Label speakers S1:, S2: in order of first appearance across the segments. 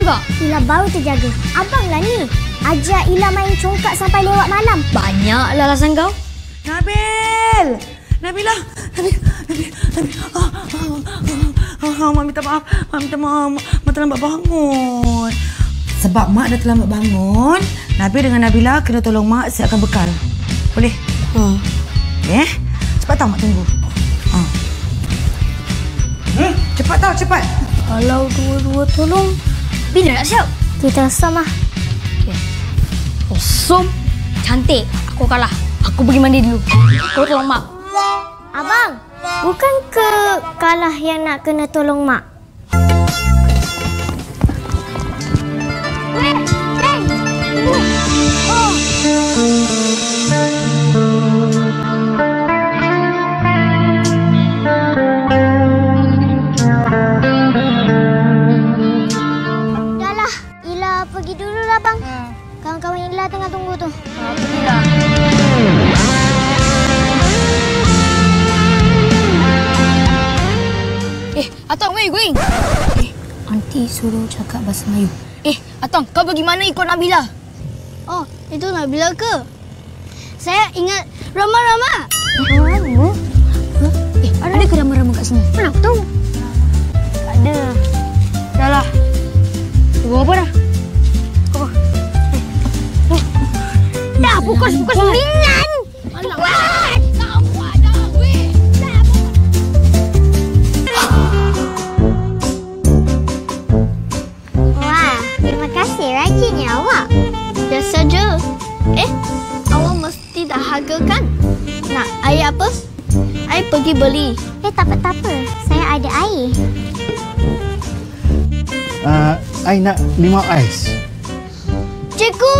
S1: juga?
S2: Ila baru terjaga. Abang lah ni. Ajak Ila main congkak sampai lewat malam.
S1: Banyaklah alasan kau.
S3: Nabil! Nabila! Nabil! Mak minta maaf. Mak minta maaf. Mak terlambat bangun. Sebab Mak dah terlambat bangun, Nabil dengan Nabila kena tolong Mak siapkan bekal. Boleh? Cepat tau Mak tunggu. Cepat tau, cepat.
S1: Kalau dua-dua tolong, bila nak siap?
S2: Kita som lah.
S1: Kosong. Cantik. Aku kalah. Aku pergi mandi dulu. Kau tolong Mak.
S2: Abang, bukan ke kalah yang nak kena tolong Mak? Dahlah, Ila pergi dulu lah bang. Kawan-kawan Ila tengah tunggu tu.
S1: Pergilah. Atong, weh, going.
S2: Aunty suruh cakap bahasa Melayu.
S1: Atong, kau pergi mana ikut Nabila?
S2: Oh, itu Nabila ke? Saya ingat Rama-Rama.
S1: Ada ke Rama-Rama kat sini?
S2: Mana aku tahu?
S1: Ada. Dah lah. Tunggu apa dah? Apa?
S2: Dah, pukul sembilan. Wah, terima kasih rajinnya awak.
S4: Biasa je. Awak mesti dahaga kan? Nak air apa? I pergi beli.
S2: Tak apa. Saya ada air.
S5: I nak 5 ais.
S2: Cikgu!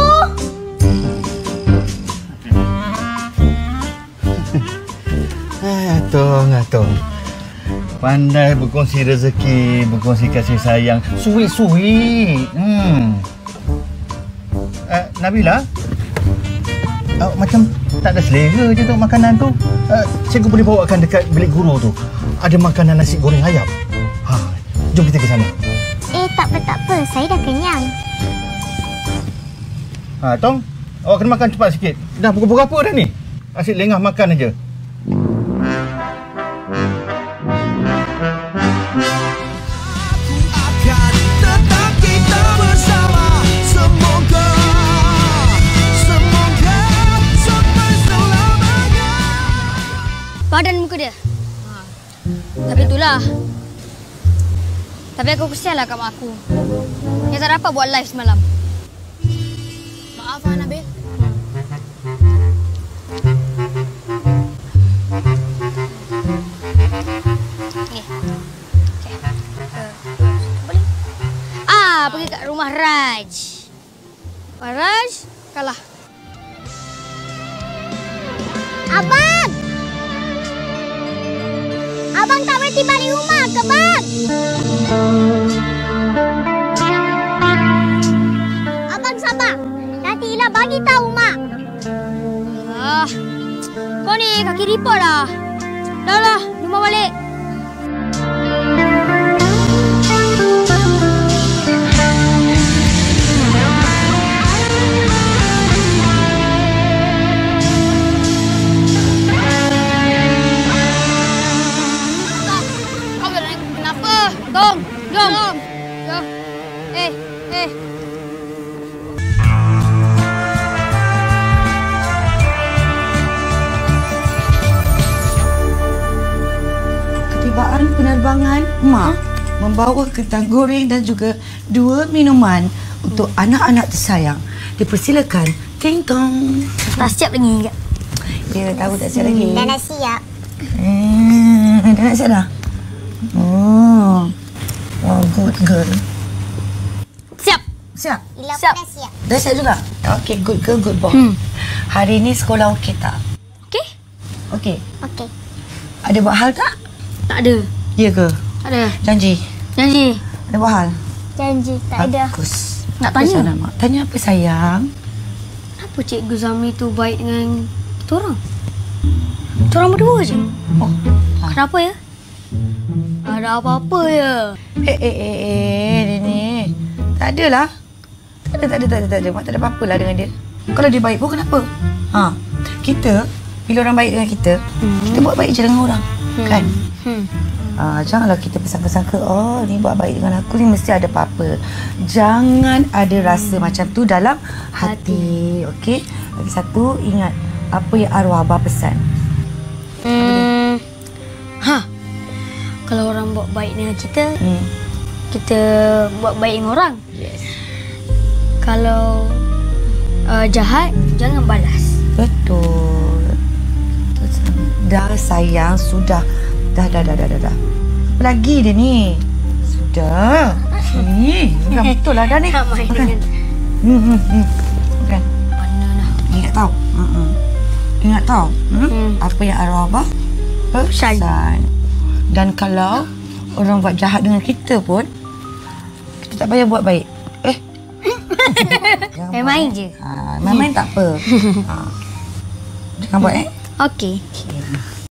S5: Atong. Pandai berkongsi rezeki, berkongsi kasih sayang. Sweet. Nabila, macam tak ada selera je tu makanan tu. Cikgu boleh bawakan dekat bilik guru tu. Ada makanan nasi goreng ayam. Jom kita ke sana.
S2: Tak apa. Saya dah kenyang.
S5: Tong, awak kena makan cepat sikit. Dah pukul berapa dah ni? Asyik lengah makan aja.
S1: Badan muka dia. Tapi itulah. Tapi aku kesianlah kat mak aku. Yang tak dapat buat live semalam. Maaf Nabil. Boleh. Pergi kat rumah Raj. Raj kalah.
S2: Abang tak berhenti balik rumah ke, Bang? Abang sabar. Nanti Ila bagi tahu Mak.
S1: Kau ni kaki ripot dah. Dah, rumah balik. Jom.
S3: Ketibaan penerbangan Mak membawa kentang goreng dan juga 2 minuman untuk anak-anak tersayang. Dipersilakan. Ting tong.
S1: Tak siap lagi.
S3: Ya, tahu tak siap lagi.
S2: Dah nak siap.
S3: Dah nak siap dah? Oh, good girl. Siap?
S2: Ila
S1: Siap.
S2: pun dah siap.
S3: Dah siap juga? Okey, good girl, good boy. Hari ni sekolah okey tak?
S1: Okey?
S3: Okey.
S2: Okey.
S3: Ada buat hal tak?
S1: Tak ada.
S3: Ya ke?
S1: Tak ada.
S3: Janji? Ada buat hal?
S2: Janji, tak ada.
S3: Bagus.
S1: Nak tanya?
S3: Sana, Mak. Tanya apa, sayang?
S1: Kenapa Cikgu Zamri tu baik dengan kita orang? Kita orang berdua je.
S3: Oh.
S1: Kenapa ya? Ada apa-apa ya?
S3: Ini. Tak adalah. Tak ada. Mak tak ada apa-apa lah dengan dia. Kalau dia baik pun kenapa? Kita, bila orang baik dengan kita, kita buat baik je dengan orang. Kan? Janganlah kita bersangka-sangka, oh ni buat baik dengan aku ni mesti ada apa-apa. Jangan ada rasa macam tu dalam hati. Okey? Lagi satu, ingat apa yang arwah abah pesan.
S1: Kalau orang buat baik dengan kita, kita buat baik dengan orang.
S3: Yes.
S1: Kalau jahat, jangan balas.
S3: Betul. Dah sayang, sudah. Dah. Apa lagi dia ni? Sudah. Bukan betul lah dah ni.
S1: Tak main dengan
S3: Bukan.
S1: mana lah.
S3: Ingat tau. Ingat tau. Apa yang arwah abah pesan. Dan kalau orang buat jahat dengan kita pun, kita tak payah buat baik.
S1: Main je.
S3: Main-main tak apa. Jangan buat
S1: Okey.
S3: Okay.